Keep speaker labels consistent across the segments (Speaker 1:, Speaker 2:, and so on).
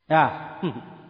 Speaker 1: Ya,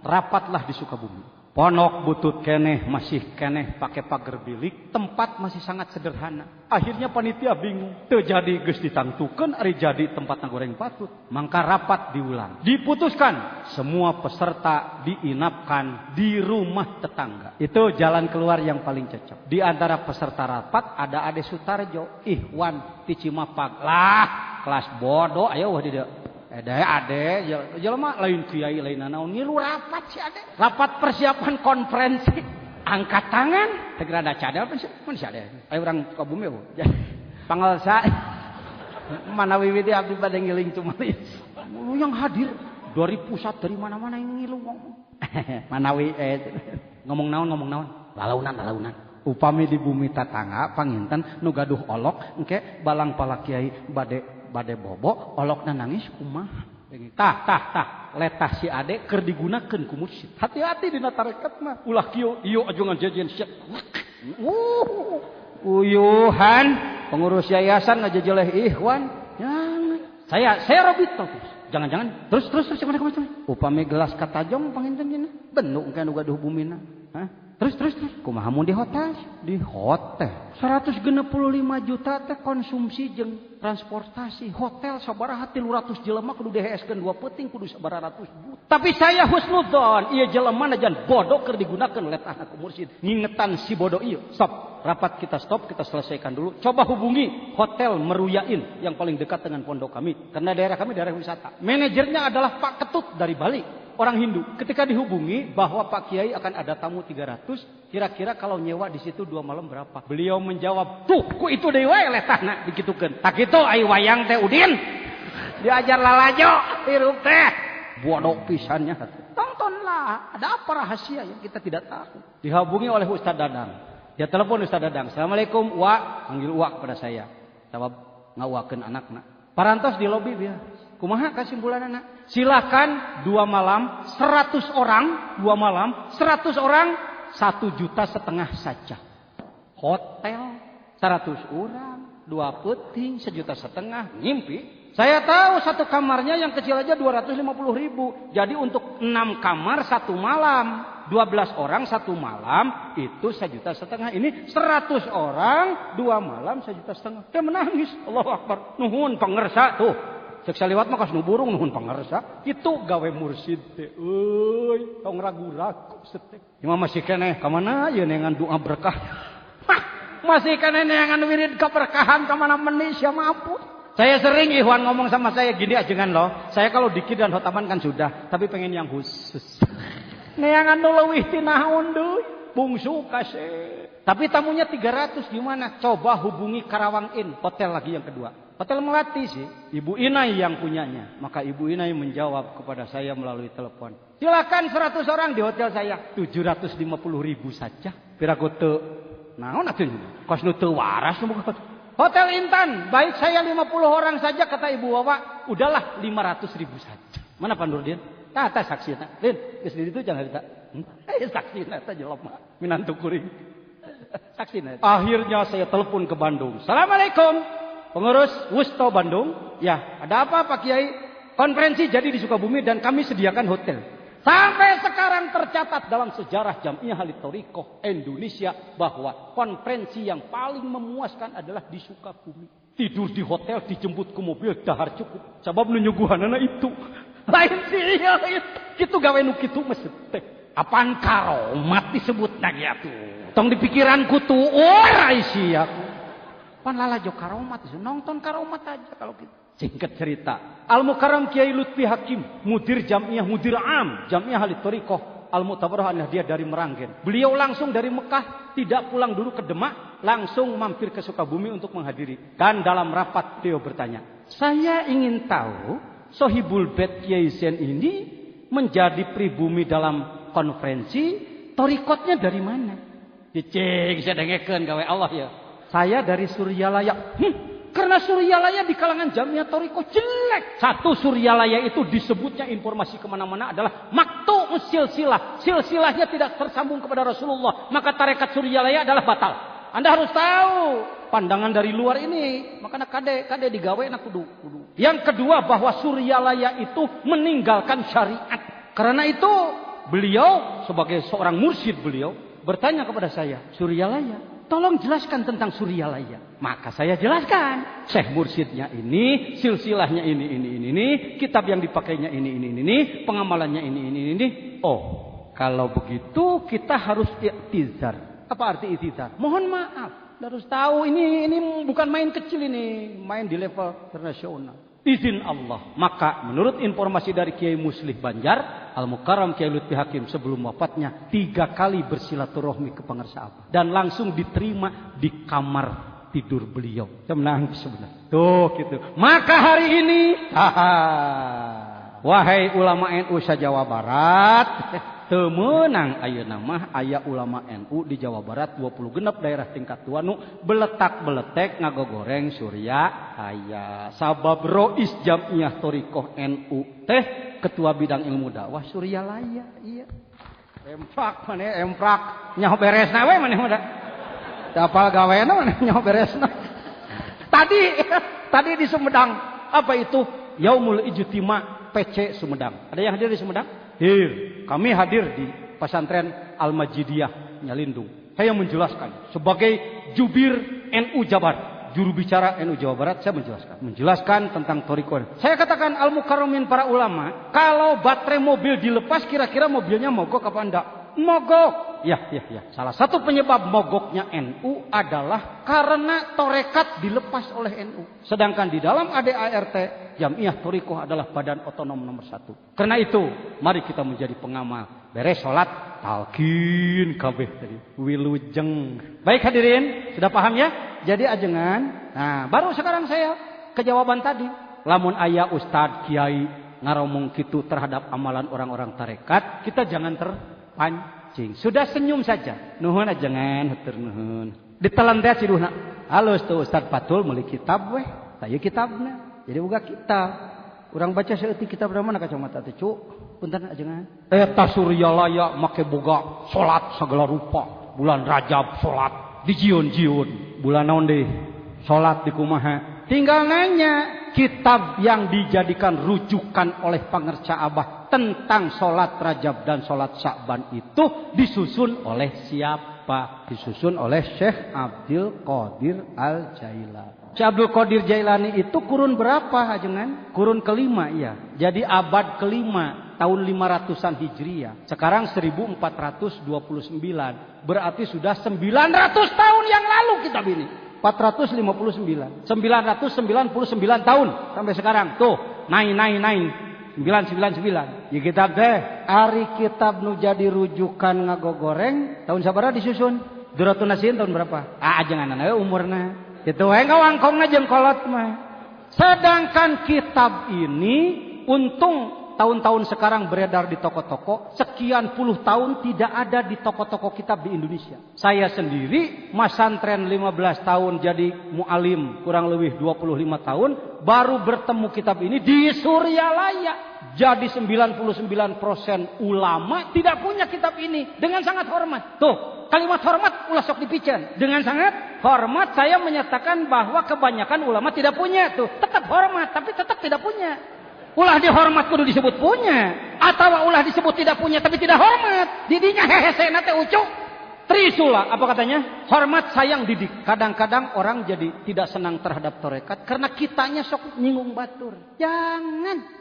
Speaker 1: rapatlah di Sukabumi. Ponok butut keneh masih keneh pakai pagar bilik, tempat masih sangat sederhana. Akhirnya panitia bingung, teu jadi geus ditangtukeun ari jadi tempatna goreng patut. Mangka rapat diulang. Diputuskan semua peserta diinapkan di rumah tetangga. Itu jalan keluar yang paling cocok. Di antara peserta rapat ada Ade Sutarjo, Ikhwan ti Cimapag. Lah, kelas bodoh ayo wah dieu. Ade, jelema lain kiai lain naon ngilu rapat si Ade. Rapat persiapan konferensi. Angkat tangan, teu rada cadel mun si Ade. Aya urang Sukabumi we. Pangalsa mana wiwiti abdi bade ngiling cumalis. Yang hadir dari pusat dari mana-mana yang ngilu ngomong. Manawi ngomong naon. Lalaunan. Upami di bumi tatangga panginten nu gaduh olok engke balang pala kiai bade bobo olokna nangis kumaha. Tah letah si Ade keur digunakeun ku mursyid. Hati-hati dina tarekat mah. Ulah kieu ieu ajongan jajan syek. Uyuhan pengurus yayasan ngajejeleh Ikhwan. Jangan. Saya robit terus. Jangan. Terus kemana? Upami gelas katajong panginten cenah. Benu engke nu gaduh bumina. Hah? Terus. Kumaha mun di hotel? Di hotel. 165 juta teh konsumsi jeung transportasi. Hotel sabaraha 300 jelema kudu diheeskeun 2 peuting kudu sabaraha ratus juta. Tapi saya husnudzon, ieu jelema najan bodoh keur digunakeun letahna ku mursyid. Ngingetan si bodoh ieu. Stop. Rapat kita stop, kita selesaikan dulu. Coba hubungi Hotel Meruyain yang paling dekat dengan pondok kami. Karena daerah kami daerah wisata. Manajernya adalah Pak Ketut dari Bali. Orang Hindu. Ketika dihubungi bahwa Pak Kiai akan ada tamu 300. Kira-kira kalau nyewa di situ 2 malam berapa? Beliau menjawab, tuh ku itu deui we letahna dikitukeun. Tak kitu ai wayang teh Udin. Diajar lalajo hirup teh. Bodoh pisannya. Tontonlah. Ada apa rahasia yang kita tidak tahu. Dihubungi oleh Ustaz Dadang. Dia telepon Ustaz Dadang. Assalamualaikum, Wa. Panggil Wa kepada saya. Jawab ngauakeun anakna. Parantos di lobi dia. Kumaha kesimpulanna? Silakan 2 malam 100 orang, 2 malam 100 orang 1,5 juta saja. Hotel 100 orang, 2 peuting 1,5 juta ngimpi. Saya tahu satu kamarnya yang kecil aja 250.000. Jadi untuk 6 kamar 1 malam, 12 orang 1 malam itu 1,5 juta. Ini 100 orang 2 malam 1,5 juta. Dia menangis. Allahu Akbar. Nuhun pangersa tuh. Cek saliwat mah kas nu burung nuhun pangersa. Itu gawe mursyid teh. Euy, tong ragu-ragu setek. Imam masih keneh ka mana ieu nengan doa berkah. Masih keneh nengan wirid keberkahan ka mana meuni sia mampu. Saya sering Ikhwan ngomong sama saya gini ajengan loh. Saya kalau dikir dan khotaman kan sudah, tapi pengen yang khusus. Neangan nu leuwih ti naon deui? Bungsu kasih. Tapi tamunya 300 gimana? Coba hubungi Karawang Inn, hotel lagi yang kedua. Hotel Melati sih, Ibu Inai yang punyanya. Maka Ibu Inai menjawab kepada saya melalui telepon. Silakan 100 orang di hotel saya. 750.000 saja. Piraku teu naon atuh? Kos nu teu waras nu Hotel Intan, baik saya 50 orang saja kata Ibu Wawa. Udahlah 500.000 saja. Mana Pak Nurdin? Tata saksina. Din, geus di ditu jangan kita. Saksina teh jelema minantu kuring. Saksina. Akhirnya saya telepon ke Bandung. Assalamualaikum. Pengurus Wusto Bandung, ya ada apa Pak Kiai? Konferensi jadi di Sukabumi dan kami sediakan hotel. Sampai sekarang tercatat dalam sejarah Jamiah Ahli Thoriqoh Indonesia bahwa konferensi yang paling memuaskan adalah di Sukabumi. Tidur di hotel, dijemput ke mobil, dahar cukup. Sabab nu nyuguhanana itu. Lain sih ya itu gawe nu kitu mah teh. Apaan karomat disebutna kitu? Tong di pikiranku tuh ora sia. Pan lalajo karomat, nonton karomat aja kalau gitu. Singkat cerita, Al-Mukarram Kiai Lutfi Hakim, mudir Jamiah, mudir am Jamiah Ahli Thoriqoh Al-Mu'tabarah An-Nahdiyah dari Meranggen. Beliau langsung dari Mekah, tidak pulang dulu ke Demak, langsung mampir ke Sukabumi untuk menghadiri. Dan dalam rapat beliau bertanya, saya ingin tahu Sohibul Bait Kiai Zain ini menjadi pribumi dalam konferensi, thoriqotnya dari mana? Dicek, saya dengekeun gawe Allah ya. Saya dari Suryalaya. Karena Suryalaya di kalangan Jamiah Thoriqoh jelek. Satu Suryalaya itu disebutnya informasi kemana-mana adalah maktu silsilah. Silsilahnya tidak tersambung kepada Rasulullah. Maka tarekat Suryalaya adalah batal. Anda harus tahu pandangan dari luar ini. Makanya kade digawe na kudu. Yang kedua bahwa Suryalaya itu meninggalkan syariat. Karena itu beliau sebagai seorang mursyid beliau bertanya kepada saya, Suryalaya, tolong jelaskan tentang Suryalaya. Maka saya jelaskan, Syekh mursyidnya ini, silsilahnya ini, kitab yang dipakainya ini, pengamalannya ini. Oh, kalau begitu kita harus i'tizar. Apa arti i'tizar? Mohon maaf, harus tahu ini bukan main kecil ini, main di level internasional. Izin Allah. Maka menurut informasi dari Kiai Muslih Banjar, Al-Mukarram Kiai Lutfi Hakim sebelum wafatnya 3 kali bersilaturahmi ke Pangersa Abah dan langsung diterima di kamar tidur beliau. Saya menangis sebenarnya. Tuh gitu. Maka hari ini, wahai ulama NU se-Jawa Barat, temenang ayeuna mah aya ulama NU di Jawa Barat 20 genep daerah tingkat 2 nu beletak-beletek ngagogoreng surya aya sabab rois Jam'iyah Thoriqoh NU teh ketua bidang ilmu dakwah Suryalaya. Iya. Emprak nyaho beresna we maneh mah da. Apal gaweana maneh nyaho beresna. Tadi di Sumedang apa itu? Yaumul Ijtima PC Sumedang. Ada yang hadir di Sumedang? Kami hadir di pesantren Al-Majidiyah Nyalindung. Saya menjelaskan sebagai jubir NU Jabar, juru bicara NU Jawa Barat, saya menjelaskan tentang thoriqoh. Saya katakan al-mukarramin para ulama, kalau baterai mobil dilepas kira-kira mobilnya mogok apa enggak? Mogok. Ya. Salah satu penyebab mogoknya NU adalah karena torekat dilepas oleh NU. Sedangkan di dalam ADART Jam'iyah Thoriqoh adalah badan otonom nomor 1. Karena itu, mari kita menjadi pengamal. Beres sholat, talqin kabeh tadi. Wilujeng. Baik hadirin, sudah paham ya? Jadi ajengan. Nah, baru sekarang saya kejawaban tadi. Lamun aya ustad, kiai, ngaromong kitu terhadap amalan orang-orang tarekat, kita jangan terpancing. Sudah senyum saja. Nuhun ajengan, hatur nuhun. Ditelan teh ciduhna. Halus tuh Ustad Patul meuli kitab weh. Tah kitabna. Jadi buka kitab. Urang baca saeutik kitab mana kacamata teh cu. Punten ajengan. Eta Suryalaya make boga salat sagala rupa. Bulan Rajab salat dijieun-jieun. Bulan naon deui? Salat di kumaha? Tinggal nanya kitab yang dijadikan rujukan oleh Pangersa Abah tentang salat Rajab dan salat Sya'ban itu disusun oleh siapa? Disusun oleh Syekh Abdul Qadir Al-Jailani. Syekh Abdul Qadir Jailani itu kurun berapa ajengan? Kurun kelima iya. Jadi abad kelima tahun 500-an Hijriah. Sekarang 1429. Berarti sudah 900 tahun yang lalu kitab ini. 459. 999 tahun sampai sekarang. Tuh, naik. 999. Ya kitab teh ari kitab nu jadi rujukan ngagogoreng tahun sabaraha disusun? 200 tahun berapa? Ajengan we umurna. Itu ngawangkongna jeung kolot mah. Sedangkan kitab ini untung tahun-tahun sekarang beredar di toko-toko, sekian puluh tahun tidak ada di toko-toko kitab di Indonesia. Saya sendiri masantren 15 tahun jadi mualim, kurang lebih 25 tahun baru bertemu kitab ini di Suryalaya. Jadi 99% ulama tidak punya kitab ini dengan sangat hormat. Tuh, kalimat hormat ulah sok dipicen. Dengan sangat hormat saya menyatakan bahwa kebanyakan ulama tidak punya tuh. Tetap hormat tapi tetap tidak punya. Ulah dihormat kudu disebut punya atau ulah disebut tidak punya tapi tidak hormat. Didinya hehesena teh ucuk. Trisula apa katanya? Hormat sayang didik. Kadang-kadang orang jadi tidak senang terhadap torekat karena kitanya sok nyinggung batur.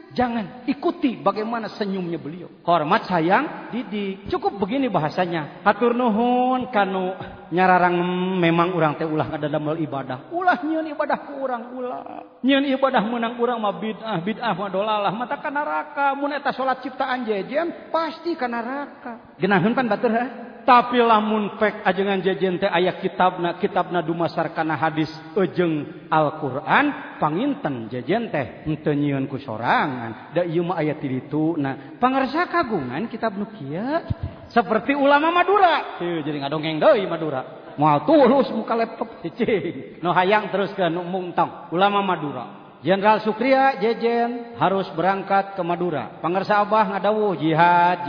Speaker 1: Jangan ikuti bagaimana senyumnya beliau. Hormat sayang didik. Cukup begini bahasanya. Hatur nuhun kanu nyararang memang urang teh ulah ngadadamel ibadah. Ulah nyieun ibadah ku urang ulah. Nyieun ibadah meunang urang mah bid'ah mah dolalah mata ka neraka. Mun eta salat ciptaan jejen pasti ka neraka. Geunaheun pan batur ha. Tapi lamun pek ajengan jejen teh aya kitabna dumasar kana hadis jeung Al-Qur'an panginten jejen teh henteu nyieun ku sorangan da ieu mah aya ti dituna pangarsa kagungan kitab nu kieu seperti ulama Madura teu jadi ngadongeng deui Madura moal tulus muka laptop cicing nu hayang teruskeun nu mungtong ulama Madura Jenderal Sukria jejen harus berangkat ke Madura pangarsa Abah ngadawuh jihad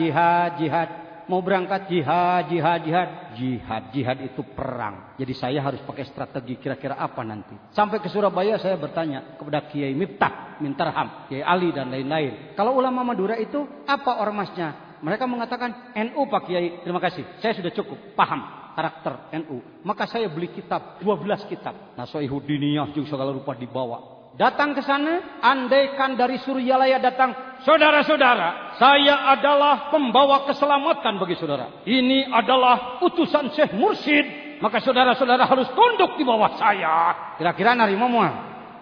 Speaker 1: mau berangkat jihad itu perang. Jadi saya harus pakai strategi kira-kira apa nanti. Sampai ke Surabaya saya bertanya kepada Kiai Miftah Mintarham, Kiai Ali dan lain-lain. Kalau ulama Madura itu apa ormasnya? Mereka mengatakan NU Pak Kiai. Terima kasih, saya sudah cukup paham karakter NU. Maka saya beli kitab 12 kitab. Nashihud Diniyah juga segala rupa dibawa. Datang ke sana, andaikan dari Suryalaya datang, saudara-saudara, saya adalah pembawa keselamatan bagi saudara. Ini adalah utusan Syekh Mursyid, maka saudara-saudara harus tunduk di bawah saya. Kira-kira narima moal.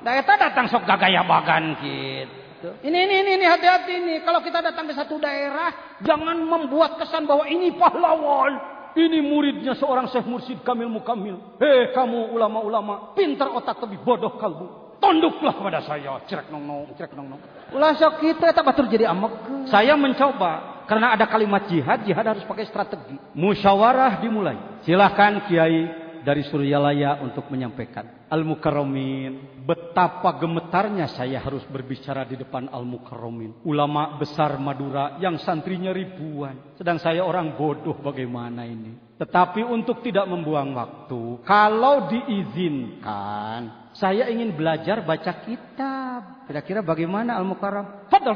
Speaker 1: Daerah datang sok gagaya bagan gitu. Ini hati-hati nih. Kalau kita datang ke satu daerah, jangan membuat kesan bahwa ini pahlawan. Ini muridnya seorang Syekh Mursyid Kamil Mukamil. Hei kamu ulama-ulama, pintar otak tapi bodoh kalbu. Tunduklah kepada saya. Cerek nong nong. Ulah sok kita tak batur jadi amok. Saya mencoba karena ada kalimat jihad harus pakai strategi. Musyawarah dimulai. Silahkan Kiai dari Suryalaya untuk menyampaikan. Al-Mukarramin, betapa gemetarnya saya harus berbicara di depan Al-Mukarramin. Ulama besar Madura yang santrinya ribuan. Sedang saya orang bodoh bagaimana ini. Tetapi untuk tidak membuang waktu, kalau diizinkan, saya ingin belajar baca kitab. Kira-kira bagaimana Al-Mukarram? Fadal.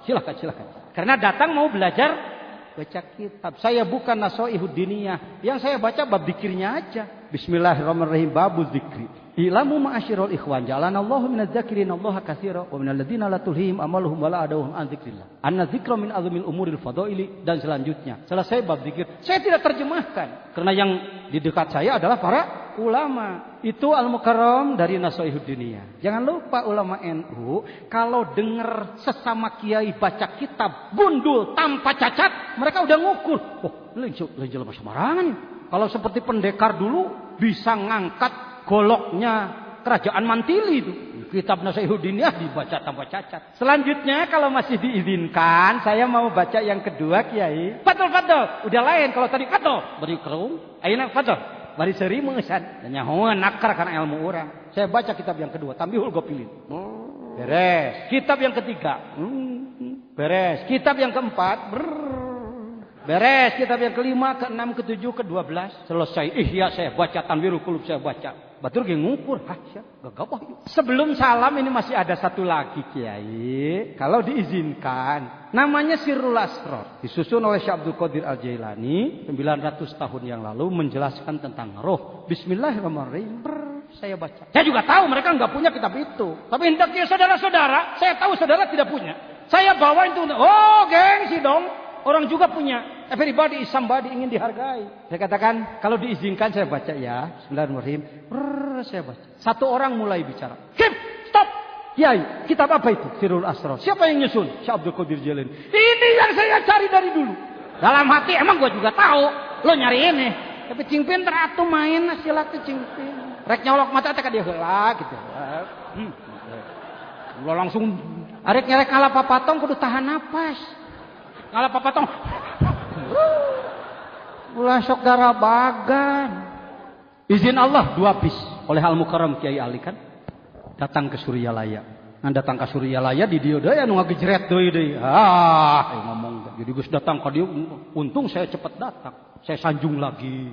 Speaker 1: Silakan. Karena datang mau belajar baca kitab. Saya bukan Nashihud Diniyah. Yang saya baca bab dzikirnya aja. Bismillahirrahmanirrahim, babuz dzikri. Ilamu ma'asyiral ikhwan, ja'alanallahu minadz zakirin Allaha katsira wa minal ladzina la tulhihim amaluhum wa la adawhum an dzikrillah. Anna dzikra min azmil umuril fadaili dan selanjutnya. Selesai bab zikir. Saya tidak terjemahkan karena yang di dekat saya adalah para ulama. Itu Al-Mukarram dari Nashihud Diniyah. Jangan lupa ulama NU kalau dengar sesama kiai baca kitab gundul tanpa cacat, mereka udah ngukur. Oh, lenjel sembarangan. Kalau seperti pendekar dulu bisa ngangkat goloknya kerajaan Mantili itu. Kitab Nashihud Diniyah dibaca tanpa cacat. Selanjutnya kalau masih diizinkan, saya mau baca yang kedua Kiai. Fadol. Udah lain kalau tadi fadol. Beri kerung. Ayeuna fadol. Bari seri mengesan. Dan nyahoan nakar karena ilmu orang. Saya baca kitab yang kedua. Tambihul Gopilin. Beres. Kitab yang ketiga. Beres. Kitab yang keempat. Beres. Kitab yang kelima, keenam, ketujuh, ke-12. Selesai. Ihya saya baca. Tanwirul Qulub saya baca. Batur ge ngukur. Gagapah. Sebelum salam ini masih ada satu lagi Kiai. Kalau diizinkan. Namanya Sirrul Asrar. Disusun oleh Syekh Abdul Qadir Al-Jailani. 900 tahun yang lalu menjelaskan tentang roh. Bismillahirrahmanirrahim. Saya baca. Saya juga tahu mereka nggak punya kitab itu. Tapi hendaknya saudara-saudara. Saya tahu saudara tidak punya. Saya bawa itu. Oh gengsi dong. Orang juga punya. Everybody is somebody, ingin dihargai. Saya katakan, kalau diizinkan saya baca ya. Bismillahirrahmanirrahim. Saya baca. Satu orang mulai bicara. Stop. Kiai, kitab apa itu? Sirrul Asrar. Siapa yang nyusun? Syekh Abdul Qadir Jailani. Ini yang saya cari dari dulu. Dalam hati emang gue juga tahu. Lo nyari ini. Tapi cingpin teratu main silat ke cingpin. Rek nyolok mata teka dia heula gitu. Lo langsung arek nyerek kala papatong kudu tahan napas. Kala papatong. Ulah sok garabagan. Izin Allah 2 bis oleh Al-Mukarram Kiai Ali kan datang ke Suryalaya. Nah datang ke Suryalaya di dieu deui anu ngagejret deui. Ngomong jadi geus datang ka dieu untung saya cepat datang. Saya sanjung lagi.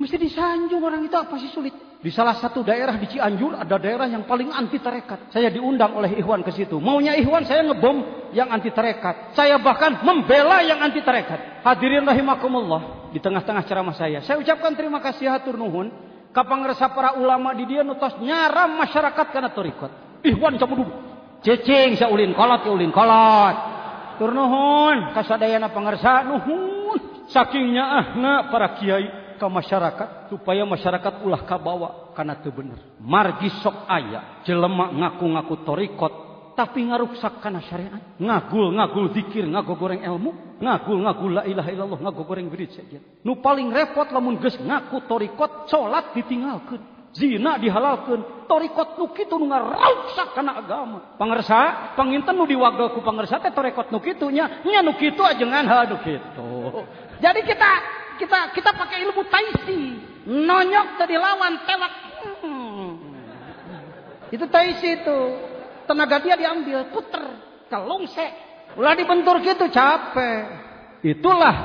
Speaker 1: Mesti disanjung orang itu apa sih sulit? Di salah satu daerah di Cianjur ada daerah yang paling anti tarekat. Saya diundang oleh Ikhwan ke situ. Maunya Ikhwan saya ngebom yang anti tarekat. Saya bahkan membela yang anti tarekat. Hadirin rahimakumullah, di tengah-tengah ceramah saya ucapkan terima kasih hatur nuhun ka pangresa para ulama di dieu nu tos nyaram masyarakat kana tarekat. Ikhwan cabudug. Cecing saulin kolot ya ulin kolot. Tur nuhun ka sadayana pangresa nuhun saking nyaahna para kiai ke masyarakat supaya masyarakat ulah kabawa karena teu bener. Margi sok aya jelema ngaku-ngaku torikot tapi ngaruksak kana syariat. Ngagul zikir, ngagogoreng ilmu, ngagul la ilaha illallah, ngagogoreng wirid saja. Nu paling repot lamun geus ngaku torikot salat ditinggalkeun, zina dihalalkeun. Torikot nu kitu nu ngaruksak kana agama. Pangarsa, panginten nu diwagel ku pangarsa teh torikot nu kitu nya nu kitu ajengan ha nu kitu. Jadi kita pakai ilmu taisi. Nonyok tadi lawan tewak. Itu taisi itu. Tenaga dia diambil, puter, kelungsek. Ulah dibentur gitu capek. Itulah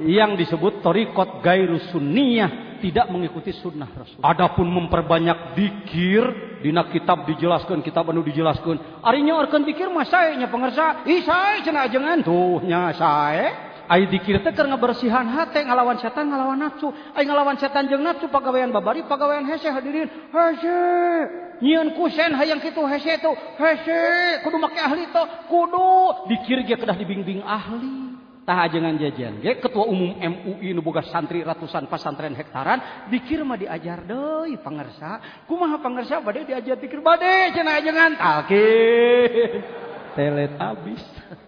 Speaker 1: yang disebut thariqat gairu sunniyah, tidak mengikuti sunnah Rasul. Adapun memperbanyak dikir, dina kitab dijelaskan, kitab anu dijelaskan. Ari nyaorkeun dikir mah sae nya pangarsa. Ih sae cenah ajengan tuh nya sae. Ai dikir teh keur ngabersihan hate, ngalawan setan, ngalawan nafsu. Ai ngalawan setan jeung nafsu pagawean babari, pagawean hese hadirin. Hese. Nyieun kusen hayang kitu hese tuh. Hese. Kudu make ahli tuh. Kudu dikir ge kedah dibimbing ahli. Tah ajengan jajan ge ketua umum MUI nu boga santri ratusan pesantren hektaran, dikir mah diajar deui pangarsa. Kumaha pangarsa bade diajar dikir bade cenah ajengan talkin. Teletabis.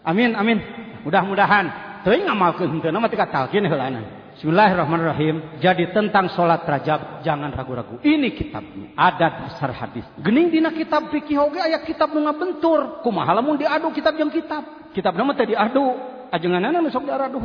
Speaker 1: Amin amin. Mudah-mudahan teuing ngamalkeun henteu mah teh talkin heulana. Bismillahirrahmanirrahim. Jadi tentang salat rajab jangan ragu-ragu. Ini kitabnya, ada dasar hadis. Geuning dina kitab fikih oge aya kitab nu ngabentur. Kumaha lamun diadu kitab jeung kitab? Kitabna mah teh diadu. Ajenganana nu sok diaraduh.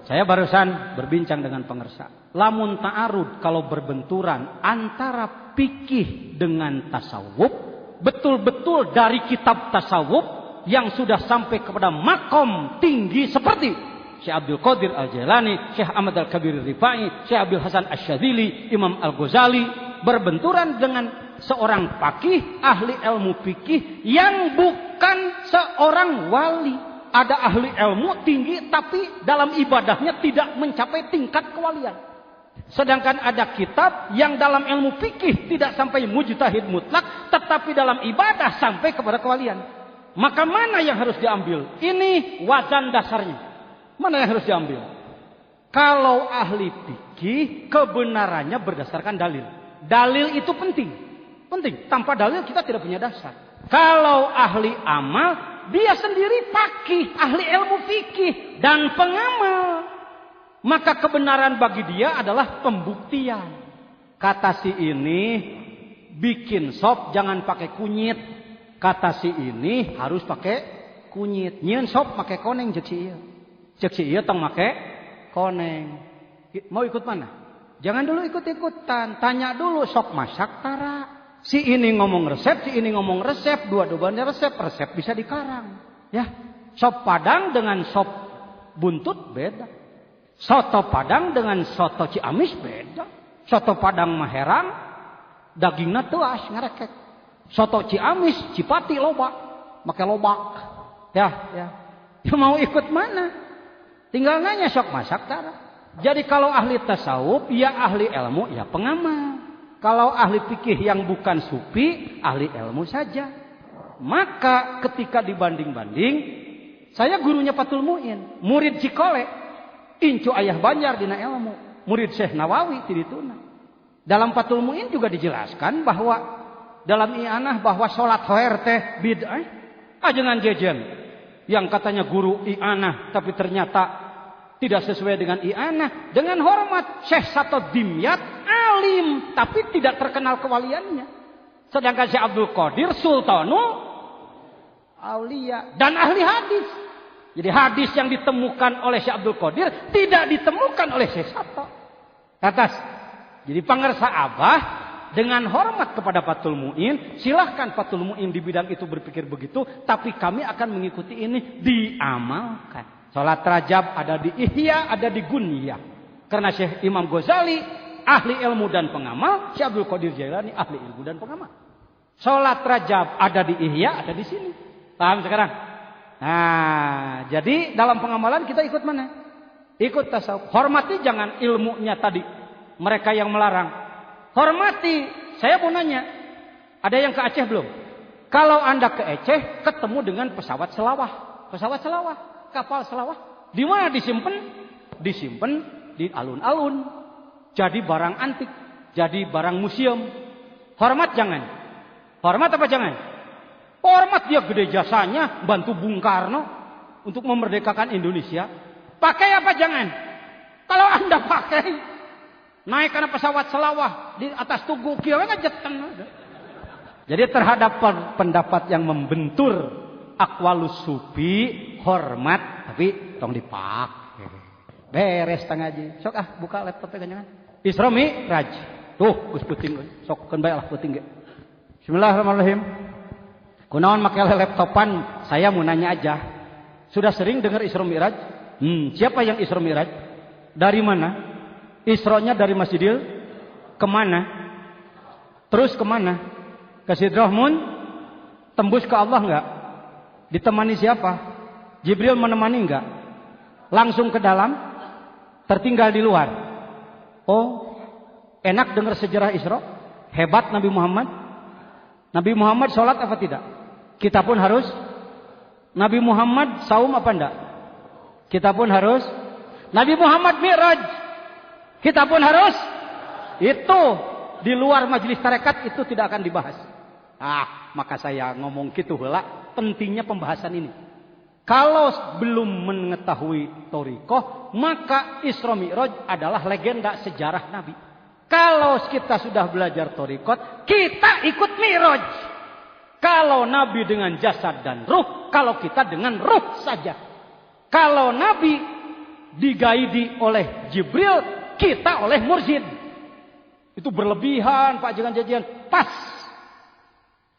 Speaker 1: Saya barusan berbincang dengan pengersa. Lamun ta'arud kalau berbenturan antara fikih dengan tasawuf, betul-betul dari kitab tasawuf yang sudah sampai kepada makom tinggi seperti Syekh Abdul Qadir Al-Jailani, Syekh Ahmad Al-Kabir Rifai, Syekh Abdul Hasan Asy-Syadzili, Imam Al-Ghazali, berbenturan dengan seorang faqih, ahli ilmu fikih yang bukan seorang wali. Ada ahli ilmu tinggi tapi dalam ibadahnya tidak mencapai tingkat kewalian. Sedangkan ada kitab yang dalam ilmu fikih tidak sampai mujtahid mutlak, tetapi dalam ibadah sampai kepada kewalian. Maka mana yang harus diambil? Ini wazan dasarnya. Mana yang harus diambil? Kalau ahli fikih kebenarannya berdasarkan dalil. Dalil itu penting. Penting. Tanpa dalil kita tidak punya dasar. Kalau ahli amal, dia sendiri faqih, ahli ilmu fikih dan pengamal. Maka kebenaran bagi dia adalah pembuktian. Kata si ini bikin sop jangan pakai kunyit. Kata si ini harus pakai kunyit. Nyieun sop pakai koneng cek si ieu. Cek si ieu tong make koneng. Mau ikut mana? Jangan dulu ikut-ikutan. Tanya dulu sok masak tara. Si ini ngomong resep, si ini ngomong resep, dua-duanya resep bisa dikarang. Ya, sop Padang dengan sop buntut beda. Soto Padang dengan soto Ciamis beda. Soto Padang Maherang dagingna teuas ngarekek. Soto Ciamis, Cipati loba, make lobak. Ya. Mau ikut mana? Tinggal nanya sok masak tara. Jadi kalau ahli tasawuf, ya ahli ilmu, ya pengamal. Kalau ahli fikih yang bukan sufi, ahli ilmu saja. Maka ketika dibanding-banding, saya gurunya Fathul Mu'in, murid Cikole, incu ayah Banjar dina ilmu, murid Syekh Nawawi tidituna. Dalam Fathul Mu'in juga dijelaskan bahwa dalam i'anah bahwa sholat hoer teh bid'ah. Ajengan jejen yang katanya guru i'anah tapi ternyata tidak sesuai dengan i'anah. Dengan hormat Syekh Sato Dimyat alim tapi tidak terkenal kewaliannya. Sedangkan Syekh Abdul Qadir Sultanul Aulia dan ahli hadis. Jadi hadis yang ditemukan oleh Syekh Abdul Qadir tidak ditemukan oleh Syekh Sato. Atas. Jadi pangersa Abah dengan hormat kepada Fathul Mu'in, silahkan Fathul Mu'in di bidang itu berpikir begitu, tapi kami akan mengikuti ini diamalkan. Salat rajab ada di Ihya, ada di Gunyah. Karena Syekh Imam Ghazali ahli ilmu dan pengamal, Syekh Abdul Qadir Jailani ahli ilmu dan pengamal. Salat rajab ada di Ihya, ada di sini. Paham sekarang? Nah, jadi dalam pengamalan kita ikut mana? Ikut tasawuf. Hormati jangan ilmunya tadi. Mereka yang melarang. Hormati. Saya mau nanya, ada yang ke Aceh belum? Kalau Anda ke Aceh, ketemu dengan pesawat selawah. Pesawat selawah. Kapal selawah. Di mana disimpan? Disimpan di alun-alun. Jadi barang antik. Jadi barang museum. Hormat jangan. Hormat apa jangan? Hormat, dia gede jasanya. Bantu Bung Karno untuk memerdekakan Indonesia. Pakai apa jangan? Kalau Anda pakai, naik karena pesawat selawah di atas tugu kira jeten. Jadi terhadap pendapat yang membentur aqwalus sufi, hormat, tapi tong dipakai. Beres tang aja. Sok buka laptopnya jangan. Isra Mi'raj. Tuh, geus peuting. Sok keun bae lah peuting ge. Bismillahirrahmanirrahim. Kunaon make laptopan? Saya mau nanya aja. Sudah sering dengar Isra Mi'raj? Siapa yang Isra Mi'raj? Dari mana? Isra-nya dari Masjidil kemana? Terus kemana? Ke Sidrah tembus ke Allah enggak? Ditemani siapa? Jibril menemani enggak? Langsung ke dalam? Tertinggal di luar? Oh, enak dengar sejarah Isra? Hebat Nabi Muhammad? Nabi Muhammad sholat apa tidak? Kita pun harus. Nabi Muhammad saum apa enggak? Kita pun harus. Nabi Muhammad Mi'raj, kita pun harus. Itu di luar majelis tarekat itu tidak akan dibahas. Maka saya ngomong gitu heula, pentingnya pembahasan ini. Kalau belum mengetahui thariqah, maka Isra Mi'raj adalah legenda sejarah Nabi. Kalau kita sudah belajar thariqat, kita ikut Mi'raj. Kalau Nabi dengan jasad dan ruh, kalau kita dengan ruh saja. Kalau Nabi digaidi oleh Jibril, kita oleh mursyid. Itu berlebihan, Pak, jangan jajan. Pas.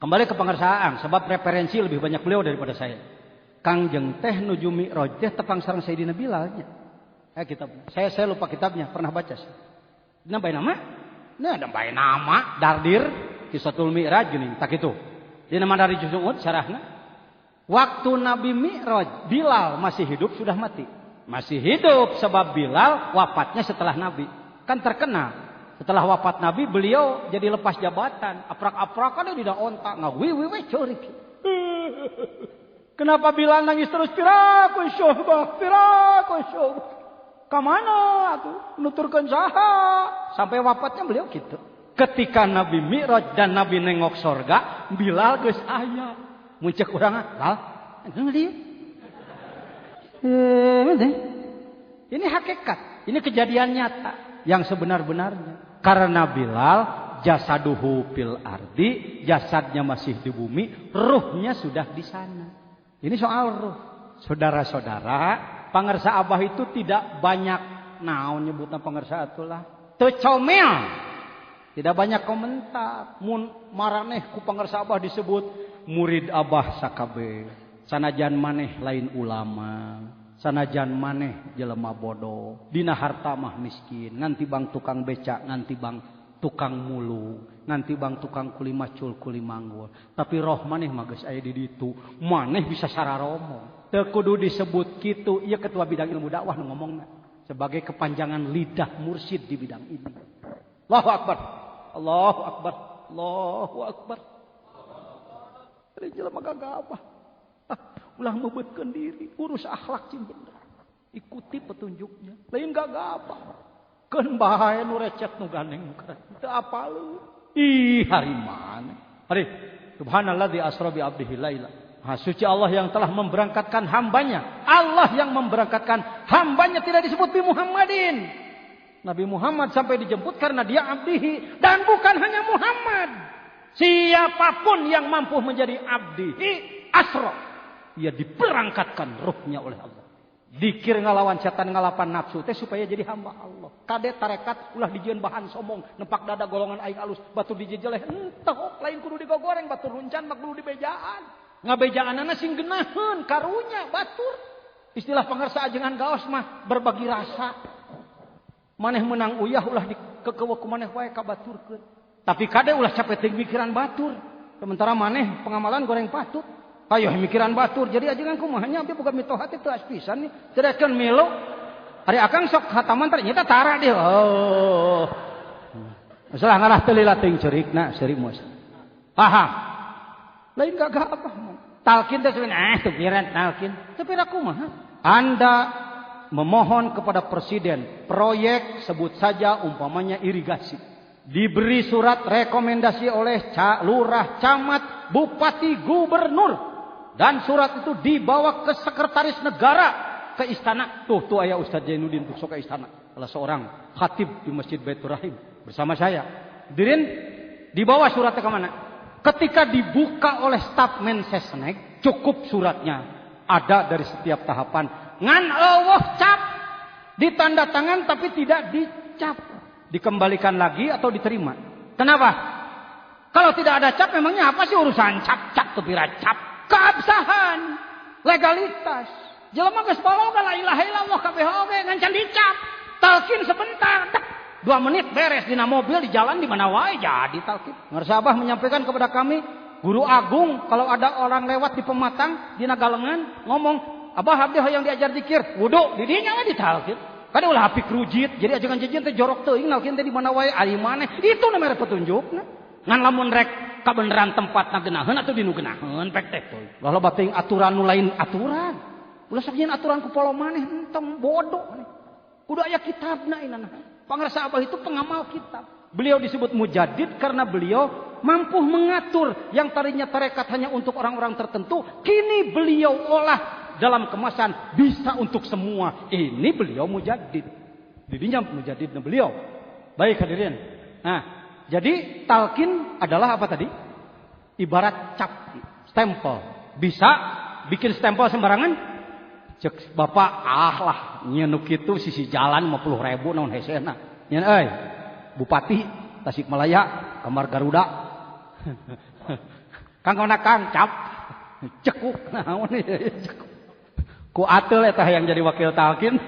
Speaker 1: Kembali ke pengersaan, sebab referensi lebih banyak beliau daripada saya. Kangjeng teh nuju Mi'raj teh tepang sareng Sayyidina Bilalnya. Kitab. Saya lupa kitabnya, pernah baca. Nambai nama? Nah, nambai nama Dardir Kisatul Mi'raj gini, tak itu. Di nama dari Juz'ud syarahna. Waktu Nabi Mi'raj, Bilal masih hidup sudah mati. Masih hidup sebab Bilal wafatnya setelah Nabi. Kan terkenal. Setelah wafat Nabi, beliau jadi lepas jabatan. Aprak-aprakan dia tidak ontak. Ngawi curi. Kenapa Bilal nangis terus? Piraku syuhbah. Kamana aku? Nuturkan saha. Sampai wafatnya beliau gitu. Ketika Nabi Mi'raj dan Nabi nengok sorga, Bilal geus aya. Muncak urang lal. Ini hakikat. Ini kejadian nyata. Yang sebenar-benarnya. Karena Bilal jasaduhu fil ardi, jasadnya masih di bumi, ruhnya sudah di sana. Ini soal ruh. Saudara-saudara, pangersa Abah itu tidak banyak naon nyebutna pangersa atulah. Teu comel. Tidak banyak komentar. Mun maraneh ku pangersa Abah disebut murid Abah sakabe. Sanajan maneh lain ulama. Sanajan maneh jelema bodoh, dina harta mah miskin, nganti bang tukang becak, nganti bang tukang mulu, nganti bang tukang kuli macul, kuli manggul. Tapi roh maneh mah geus aya di ditu, maneh bisa sararomo. Teu kudu disebut kitu, ieu ketua bidang ilmu dakwah nu ngomongna sebagai kepanjangan lidah mursyid di bidang ini. Allahu akbar. Allahu akbar. Allahu akbar. Ari jelema gagabah. Ulah membetkan diri, urus akhlak cing bener. Ikuti petunjuknya. Lain gak apa. Keun bahaya nu recet nu gandeng teu apal. Hari mana? Hari subhanalladzi asra bi abdihi laila. Suci Allah yang telah memberangkatkan hambanya. Allah yang memberangkatkan hambanya tidak disebut bi Muhammadin. Nabi Muhammad sampai dijemput karena dia abdihi. Dan bukan hanya Muhammad. Siapapun yang mampu menjadi abdihi asra. Ia diberangkatkan ruhnya oleh Allah. Dikir ngalawan setan ngalapan nafsu teh supaya jadi hamba Allah. Kade tarekat ulah dijieun bahan somong, nempak dada golongan aing alus, batur dijejeleh entah lain kudu digogoreng, batur runcan mak kudu dibejaan. Ngabejaanana sing geunaheun karunya batur. Istilah pangarsa ajengan gaos mah berbagi rasa. Maneh menang uyah ulah dikekeuweuk ku maneh wae ka baturkeun. Tapi kade ulah capek teuing mikiran batur. Sementara maneh pengamalan goreng patut. Ayo mikiran batur jadi ajengan kumahanya abdi boga mitohat teh teu aspisan nih cerekeun milu ari akang sok hataman teh nyata tara dia. Oh masalah ngalah teu lila teuing ceurikna seurik mos paham lain gagah apa talkin teh teu piran talkin teu pira kumaha Anda memohon kepada presiden proyek sebut saja umpamanya irigasi diberi surat rekomendasi oleh lurah camat bupati gubernur. Dan surat itu dibawa ke sekretaris negara ke istana. Tuh ayah Ustadz Jainuddin tuh sok ke istana. Salah seorang khatib di Masjid Baitur Rahim bersama saya. Dirin dibawa suratnya ke mana? Ketika dibuka oleh staf Mensesnek, cukup suratnya ada dari setiap tahapan. Ngan Allah cap ditanda tangan tapi tidak dicap. Dikembalikan lagi atau diterima. Kenapa? Kalau tidak ada cap memangnya apa sih urusan cap tuh pira cap? Keabsahan, legalitas. Jelema geus baloga la ilaha illallah kabeh oge ngan can dicap. menit beres dina mobil, di jalan, di mana wae jadi talqin. Ngarsa Abah menyampaikan kepada kami, guru agung kalau ada orang lewat di Pematang, dina Galengan ngomong, Abah abdi hoyong diajar zikir, wudu di dinya we ditalqin. Kada ulah hapik rujit, jadi ajangan jejeun teh jorok teuing nalkin teh di mana wae ari maneh. Itu namanya petunjukna. Ngan lamun rek kabeneran tempatna geunaheun atuh dinu geunaheun pek teh teuing. Lah loba teuing aturan nu lain aturan. Ulah sok nyeun aturan ku polo maneh entong bodoh maneh. Kudu aya kitabna inana. Pangarsa Abah itu pengamal kitab. Beliau disebut mujaddid karena beliau mampu mengatur yang tadinya tarekat hanya untuk orang-orang tertentu, kini beliau olah dalam kemasan bisa untuk semua. Ini beliau mujaddid. Didinya mujaddidna beliau. Baik hadirin. Nah, jadi talqin adalah apa tadi? Ibarat cap, stempel. Bisa bikin stempel sembarangan? Cek bapak lah nyeunuk kitu sisi jalan 50.000 naon hesena. Nyen euy, Bupati Tasikmalaya, kamar Garuda. Kang Kang cap. Cekuk naon cekuk. Ku ateul eta yang jadi wakil talqin.